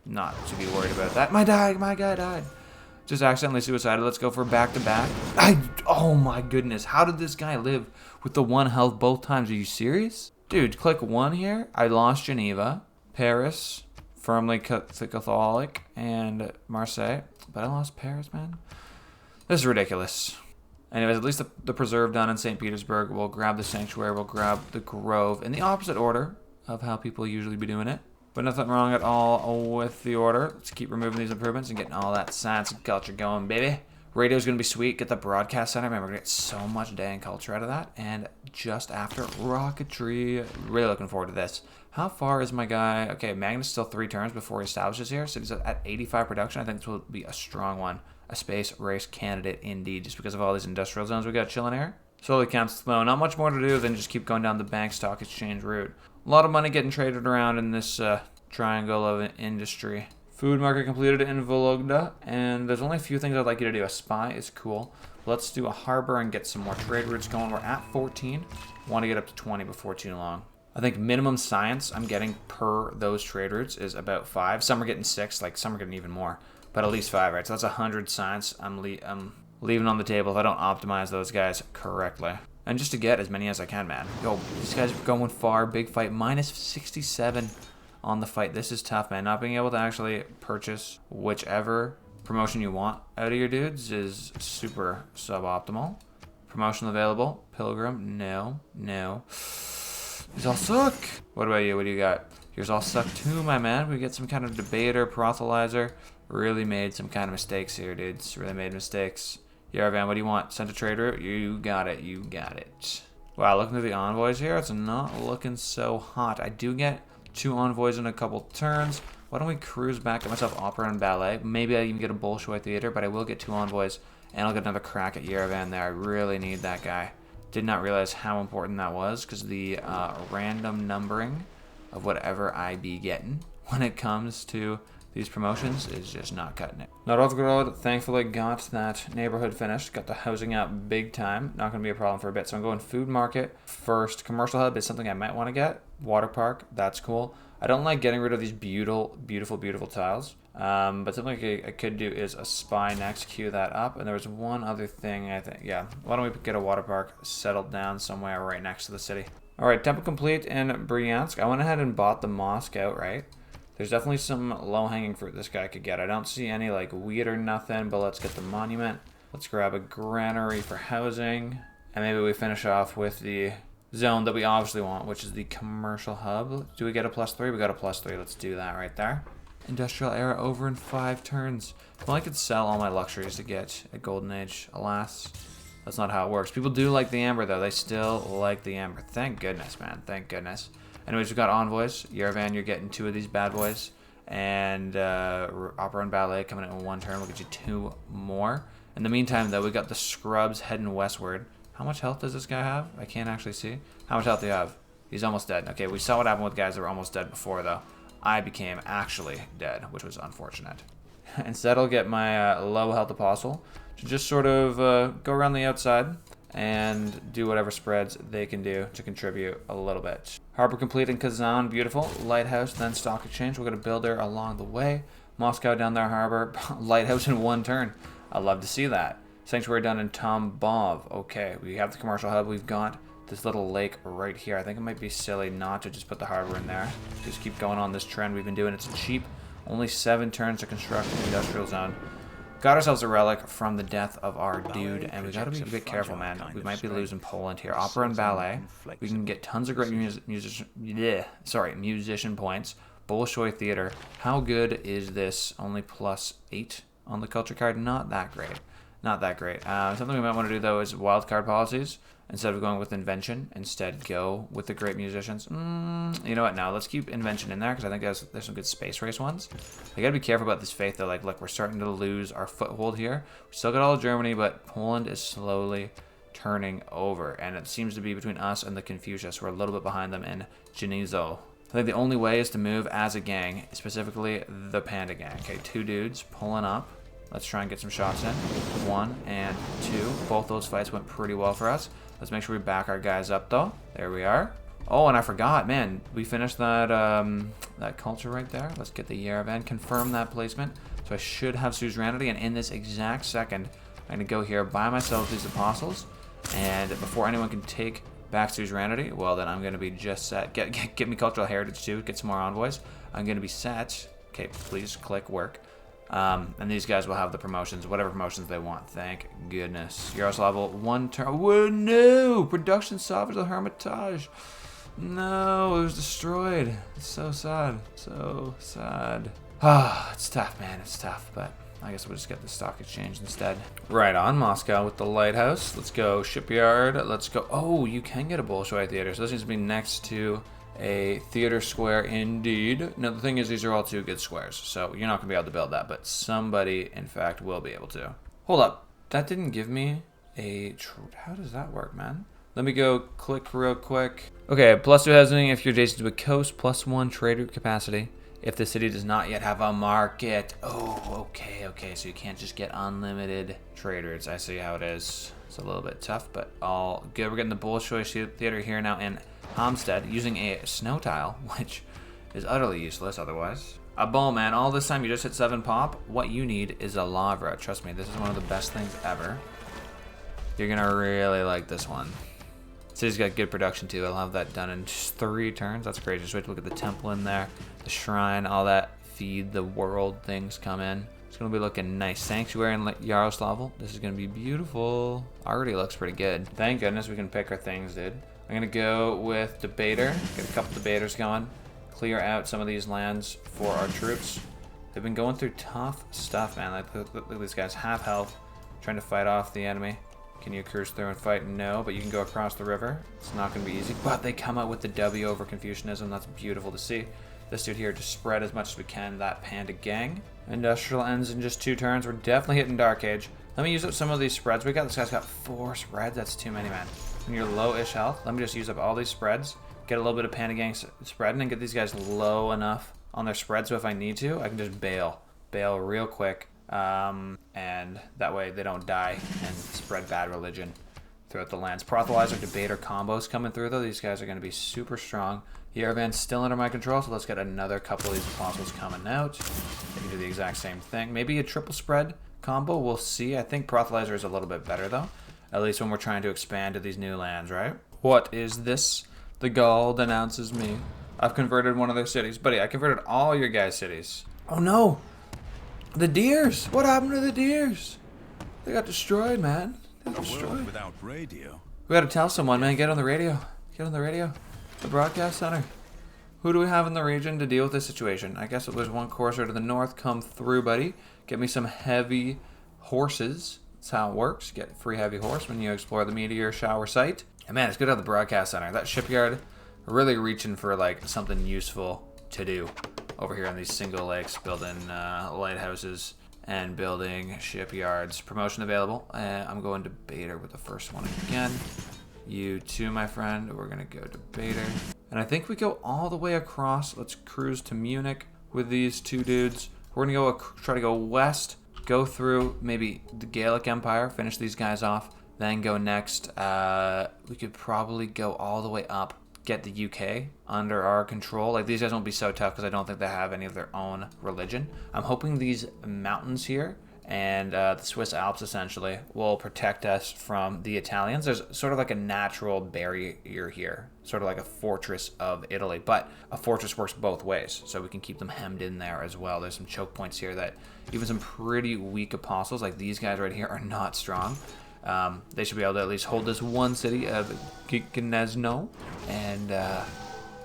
not to be worried about that. My guy died. Just accidentally suicided. Let's go for back-to-back. Oh my goodness. How did this guy live with the 1 health both times? Are you serious? Dude, click 1 here. I lost Geneva, Paris, firmly Catholic, and Marseille. But I lost Paris, man. This is ridiculous. Anyways, at least the preserve done in St. Petersburg. We'll grab the Sanctuary. We'll grab the Grove in the opposite order of how people usually be doing it. But nothing wrong at all with the order. Let's keep removing these improvements and getting all that science and culture going, baby. Radio's going to be sweet. Get the broadcast center. Man, we're going to get so much dang culture out of that. And just after rocketry. Really looking forward to this. How far is my guy? Okay, Magnus still 3 turns before he establishes here. So he's at 85 production. I think this will be a strong one. A space race candidate indeed. Just because of all these industrial zones we got chilling here. Slowly counts though. Not much more to do than just keep going down the bank stock exchange route. A lot of money getting traded around in this triangle of industry. Food market completed in Vologda, and there's only a few things I'd like you to do. A spy is cool. Let's do a harbor and get some more trade routes going. We're at 14. Want to get up to 20 before too long. I think minimum science I'm getting per those trade routes is about 5. Some are getting 6, like some are getting even more, but at least 5, right? So that's 100 science I'm leaving on the table if I don't optimize those guys correctly. And just to get as many as I can, man. Yo, these guys are going far. Big fight. Minus 67 on the fight. This is tough, man. Not being able to actually purchase whichever promotion you want out of your dudes is super suboptimal. Promotion available. Pilgrim. No. These all suck. What about you? What do you got? Yours all suck too, my man. We get some kind of debater, proselytizer. Really made some kind of mistakes here, dudes. Really made mistakes. Yerevan, what do you want? Send a trade route? You got it. You got it. Wow, looking through the envoys here, it's not looking so hot. I do get 2 envoys in a couple turns. Why don't we cruise back, get myself opera and ballet? Maybe I even get a Bolshoi theater, but I will get 2 envoys, and I'll get another crack at Yerevan there. I really need that guy. Did not realize how important that was, because the random numbering of whatever I be getting when it comes to these promotions is just not cutting it. Novgorod thankfully got that neighborhood finished. Got the housing out big time. Not going to be a problem for a bit. So I'm going food market first. Commercial hub is something I might want to get. Water park, that's cool. I don't like getting rid of these beautiful tiles. But something I could do is a spy next. Queue that up. And there was one other thing I think. Yeah, why don't we get a water park settled down somewhere right next to the city. All right, temple complete in Bryansk. I went ahead and bought the mosque outright. There's definitely some low-hanging fruit this guy could get. I don't see any like wheat or nothing, but let's get the monument. Let's grab a granary for housing. And maybe we finish off with the zone that we obviously want, which is the commercial hub. Do we get a +3? We got a +3. Let's do that right there. Industrial era over in 5 turns. Well, I could sell all my luxuries to get a golden age. Alas, that's not how it works. People do like the amber, though. They still like the amber. Thank goodness, man. Thank goodness. Anyways, we've got envoys. Yerevan, you're getting 2 of these bad boys. And opera and ballet coming in 1 turn. We'll get you 2 more. In the meantime, though, we got the scrubs heading westward. How much health does this guy have? I can't actually see. How much health do you have? He's almost dead. Okay, we saw what happened with guys that were almost dead before, though. I became actually dead, which was unfortunate. Instead, I'll get my low health apostle to just sort of go around the outside and do whatever spreads they can do to contribute a little bit. Harbor complete in Kazan, beautiful. Lighthouse, then stock exchange. We're going to build there along the way. Moscow down there, harbor. Lighthouse in 1 turn. I'd love to see that. Sanctuary done in Tambov. Okay, we have the commercial hub. We've got this little lake right here. I think it might be silly not to just put the harbor in there. Just keep going on this trend we've been doing. It's cheap. Only 7 turns to construct an industrial zone. Got ourselves a relic from the death of our dude, and we gotta be a bit careful, man. We might be losing Poland here. Opera and ballet. We can get tons of great musician points. Bolshoi theater. How good is this? Only +8 on the culture card. Not that great. Not that great. Something we might want to do though is wildcard policies. Instead of going with invention, instead go with the great musicians. You know what? Now let's keep invention in there because I think there's some good space race ones. I gotta be careful about this faith though. Like, look, we're starting to lose our foothold here. We still got all of Germany, but Poland is slowly turning over, and it seems to be between us and the Confucius. We're a little bit behind them in Genizo. I think the only way is to move as a gang, specifically the Panda Gang. Okay, 2 dudes pulling up. Let's try and get some shots in. 1 and 2. Both those fights went pretty well for us. Let's make sure we back our guys up, though. There we are. Oh, and I forgot, man. We finished that that culture right there. Let's get the Yerevan, confirm that placement. So I should have suzerainty, and in this exact second, I'm gonna go here, buy myself these apostles, and before anyone can take back suzerainty, well then I'm gonna be just set. Get me cultural heritage too. Get some more envoys. I'm gonna be set. Okay, please click work. And these guys will have the promotions, whatever promotions they want. Thank goodness. Yaroslav, 1 turn. Whoa, no! Production salvage the Hermitage. No, it was destroyed. It's so sad. So sad. Ah, it's tough, man. It's tough, but I guess we'll just get the stock exchange instead. Right on, Moscow with the lighthouse. Let's go shipyard. Let's go. Oh, you can get a Bolshoi theater. So this needs to be next to a theater square indeed. Now the thing is, these are all 2 good squares, so you're not gonna be able to build that, but somebody in fact will be able to. Hold up, that didn't give me a how does that work, man? Let me go click real quick. Okay, +2 housing if you're adjacent to a coast, +1 trade route capacity if the city does not yet have a market. Oh, okay, so you can't just get unlimited trade routes. I see how it is. It's a little bit tough, but all good. We're getting the Bolshoi theater here now in Homestead using a snow tile, which is utterly useless otherwise. A ball, man. All this time you just hit 7 pop. What you need is a Lavra. Trust me, this is one of the best things ever. You're gonna really like this one. City's got good production too. I'll have that done in just 3 turns. That's crazy. Just wait to look at the temple in there, the shrine, all that feed the world things come in. It's gonna be looking nice. Sanctuary in Yaroslavl. This is gonna be beautiful. Already looks pretty good. Thank goodness we can pick our things, dude. I'm gonna go with debater. Get a couple debaters going. Clear out some of these lands for our troops. They've been going through tough stuff, man. Like look at these guys, half health, trying to fight off the enemy. Can you cruise through and fight? No, but you can go across the river. It's not going to be easy, but they come out with the W over Confucianism. That's beautiful to see. This dude here, just spread as much as we can. That panda gang. Industrial ends in just 2 turns. We're definitely hitting Dark Age. Let me use up some of these spreads we got. This guy's got 4 spreads. That's too many, man. When you're low-ish health, let me just use up all these spreads. Get a little bit of panda gang spreading and get these guys low enough on their spread, so if I need to, I can just bail real quick. And that way they don't die and spread bad religion throughout the lands. Prothelizer, debater combos coming through though. These guys are going to be super strong. Yerevan's still under my control, so let's get another couple of these apostles coming out. They can do the exact same thing. Maybe a triple spread combo, we'll see. I think Prothelizer is a little bit better though, at least when we're trying to expand to these new lands, right? What is this? The Gaul denounces me. I've converted one of their cities. Buddy, I converted all your guys' cities. Oh no! The deers! What happened to the deers? They got destroyed, man. They got destroyed. A world without radio. We gotta tell someone, man. Get on the radio. Get on the radio. The broadcast center. Who do we have in the region to deal with this situation? I guess it was one courser to the north. Come through, buddy. Get me some heavy horses. That's how it works. Get free heavy horse when you explore the meteor shower site. And man, it's good to have the broadcast center. That shipyard, really reaching for like something useful to do over here on these single lakes, building lighthouses and building shipyards. Promotion available. I'm going debater with the first one again. You too, my friend. We're gonna go debater. And I think we go all the way across. Let's cruise to Munich with these 2 dudes. We're gonna go try to go west, go through maybe the Gallic Empire, finish these guys off, then go next. We could probably go all the way up, get the UK under our control. Like, these guys won't be so tough because I don't think they have any of their own religion. I'm hoping these mountains here and the Swiss Alps essentially will protect us from the Italians. There's sort of like a natural barrier here, sort of like a fortress of Italy, but a fortress works both ways, so we can keep them hemmed in there as well. There's some choke points here that even some pretty weak apostles like these guys right here are not strong. They should be able to at least hold this one city of Gignesno and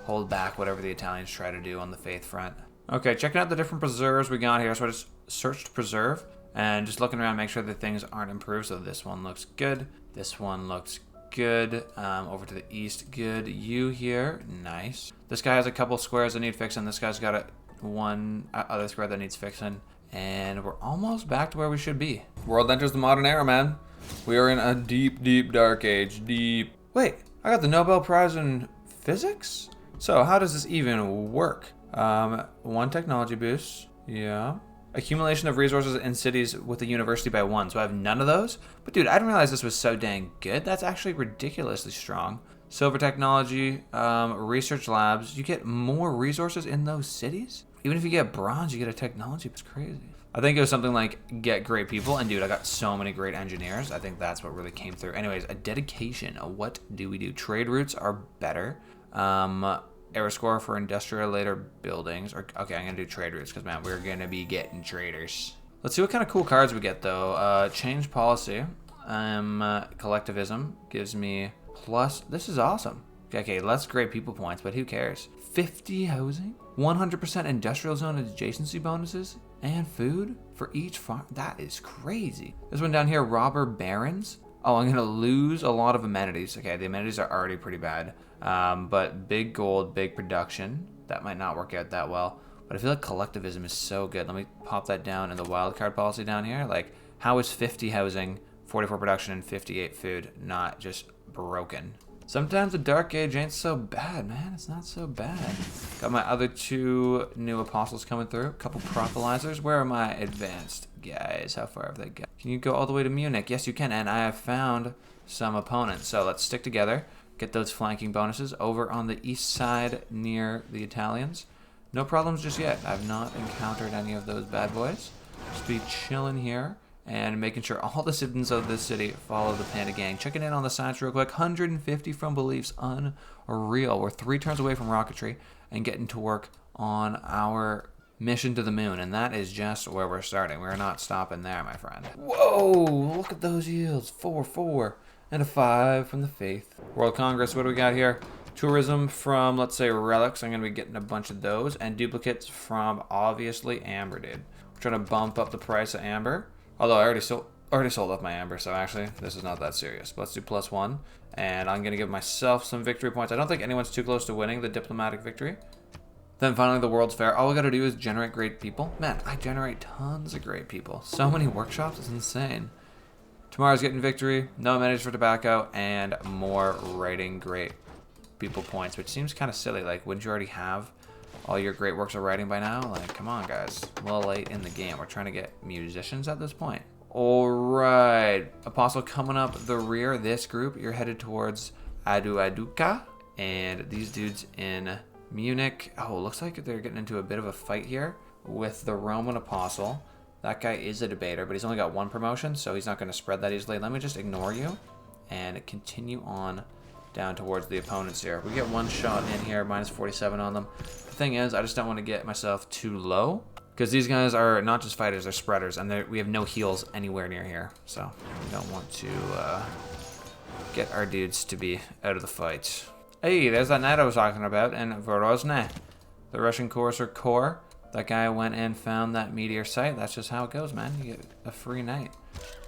hold back whatever the Italians try to do on the faith front. Okay, checking out the different preserves we got here. So I just searched preserve and just looking around, make sure that things aren't improved. So this one looks good. This one looks good. Over to the east, good. You here, nice. This guy has a couple squares that need fixing. This guy's got one other square that needs fixing. And we're almost back to where we should be. World enters the modern era, man. We are in a deep, deep dark age. Deep. Wait, I got the Nobel Prize in physics? So how does this even work? 1 technology boost. Yeah. Accumulation of resources in cities with a university by 1. So I have none of those. But dude, I didn't realize this was so dang good. That's actually ridiculously strong. Silver technology, research labs. You get more resources in those cities? Even if you get bronze, you get a technology. It's crazy. I think it was something like get great people. And dude, I got so many great engineers. I think that's what really came through. Anyways, a dedication. What do we do? Trade routes are better. Error score for industrial later buildings. Okay, I'm going to do trade routes because, man, we're going to be getting traders. Let's see what kind of cool cards we get, though. Change policy. Collectivism gives me plus. This is awesome. Okay, less great people points, but who cares? 50 housing, 100% industrial zone adjacency bonuses, and food for each farm. That is crazy. This one down here, robber barons. Oh, I'm gonna lose a lot of amenities. Okay, the amenities are already pretty bad. But big gold, big production. That might not work out that well. But I feel like collectivism is so good. Let me pop that down in the wildcard policy down here. Like, how is 50 housing, 44 production, and 58 food not just broken? Sometimes the Dark Age ain't so bad, man. It's not so bad. Got my other 2 new apostles coming through. A couple proselyters. Where are my advanced guys? How far have they got? Can you go all the way to Munich? Yes, you can. And I have found some opponents. So let's stick together. Get those flanking bonuses over on the east side near the Italians. No problems just yet. I've not encountered any of those bad boys. Just be chilling here and making sure all the citizens of this city follow the Panda Gang. Checking in on the science real quick. 150 from beliefs. Unreal. We're 3 turns away from rocketry and getting to work on our mission to the moon. And that is just where we're starting. We're not stopping there, my friend. Whoa! Look at those yields. 4, 4, and a 5 from the Faith. World Congress, what do we got here? Tourism from, let's say, relics. I'm going to be getting a bunch of those. And duplicates from, obviously, amber, dude. We're trying to bump up the price of amber. Although I already sold off my amber, so actually this is not that serious. But let's do +1, and I'm gonna give myself some victory points. I don't think anyone's too close to winning the diplomatic victory. Then finally the World's Fair. All we gotta do is generate great people. Man, I generate tons of great people. So many workshops, it's insane. Tomorrow's getting victory, no amenities for tobacco, and more writing great people points, which seems kind of silly. Like, wouldn't you already have all your great works of writing by now? Like, come on, guys. A little late in the game. We're trying to get musicians at this point. All right. Apostle coming up the rear. This group, you're headed towards Aduaduca. And these dudes in Munich. Oh, looks like they're getting into a bit of a fight here with the Roman Apostle. That guy is a debater, but he's only got 1 promotion, so he's not going to spread that easily. Let me just ignore you and continue on down towards the opponents here. We get 1 shot in here, -47 on them. The thing is, I just don't want to get myself too low, because these guys are not just fighters, they're spreaders, and we have no heals anywhere near here. So we don't want to get our dudes to be out of the fight. Hey, there's that knight I was talking about in Vorozhne. The Russian Courser Corps. That guy went and found that meteor site. That's just how it goes, man. You get a free knight.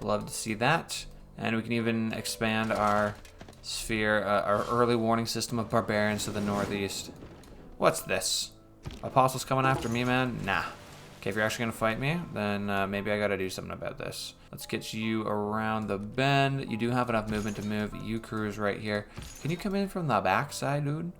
Love to see that. And we can even expand our sphere, our early warning system of barbarians to the northeast. What's this? Apostles coming after me, man? Nah. Okay, if you're actually gonna fight me, then maybe I gotta do something about this. Let's get you around the bend. You do have enough movement to move. You cruise right here. Can you come in from the back side, dude?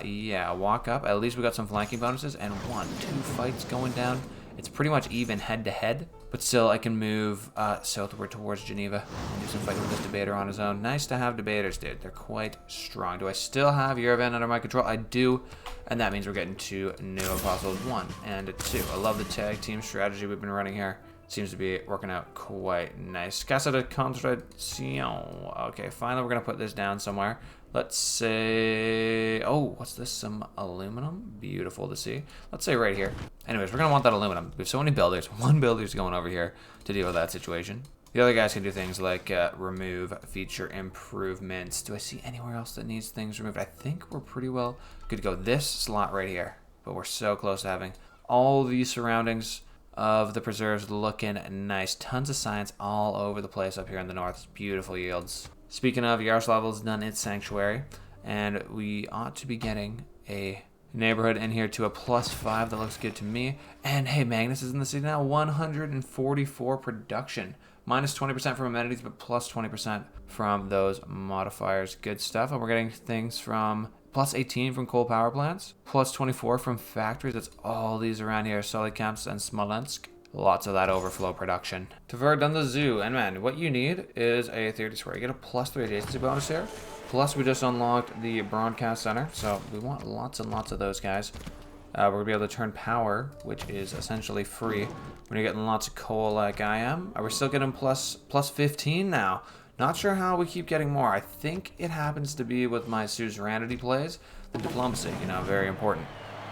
Yeah, walk up. At least we got some flanking bonuses, and 1, 2 fights going down. It's pretty much even head to head, but still I can move southward towards Geneva and do some fighting with this debater on his own. Nice to have debaters, dude. They're quite strong. Do I still have Yerevan under my control? I do, and that means we're getting 2 new apostles, 1 and 2. I love the tag team strategy we've been running here. Seems to be working out quite nice. Casa de Contradiction. Okay, finally we're gonna put this down somewhere. Let's say, oh, what's this? Some aluminum. Beautiful to see. Let's say right here. Anyways, we're gonna want that aluminum. We have so many builders. 1 builder's going over here to deal with that situation. The other guys can do things like remove feature improvements. Do I see anywhere else that needs things removed? I think we're pretty well good to go. This slot right here, but we're so close to having all these surroundings of the preserves looking nice. Tons of science all over the place up here in the north. Beautiful yields. Speaking of, Yaroslavl's done its sanctuary, and we ought to be getting a neighborhood in here to a +5. That looks good to me. And hey, Magnus is in the city now. 144 production. -20% from amenities, but +20% from those modifiers. Good stuff. And we're getting things from +18 from coal power plants, +24 from factories. That's all these around here. Solikamsk and Smolensk. Lots of that overflow production. Tver done the zoo, and man, what you need is a theater square. You get a +3 adjacency bonus here. Plus, we just unlocked the broadcast center, so we want lots and lots of those guys. We're going to be able to turn power, which is essentially free when you're getting lots of coal like I am. Are we still getting plus 15 now? Not sure how we keep getting more. I think it happens to be with my suzerainty plays. The diplomacy, you know, very important.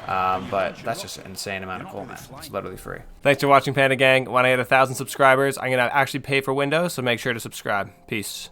But that's just an insane amount of coal, man. It's literally free. Thanks for watching, Panda Gang. When I hit 1,000 subscribers, I'm going to actually pay for Windows, so make sure to subscribe. Peace.